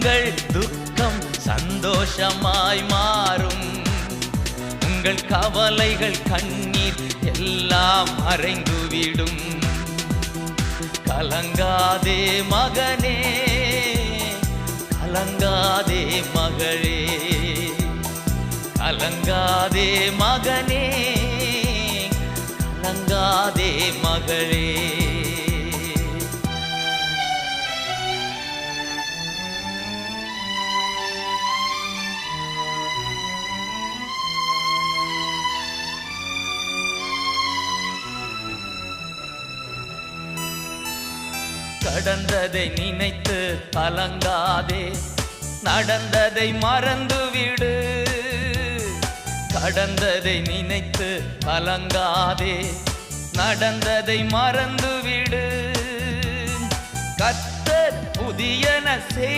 உங்கள் துக்கம் சந்தோஷமாய் மாறும். உங்கள் கவலைகள் கண்ணீர் எல்லாம் மறைந்துவிடும். கலங்காதே மகனே, கலங்காதே மகளே, கலங்காதே மகனே, கலங்காதே மகளே. கடந்ததை நினைத்து கலங்காதே, நடந்ததை மறந்துவிடு. கடந்ததை நினைத்து கலங்காதே, நடந்ததை மறந்துவிடு. கர்த்தர் புதியன செய்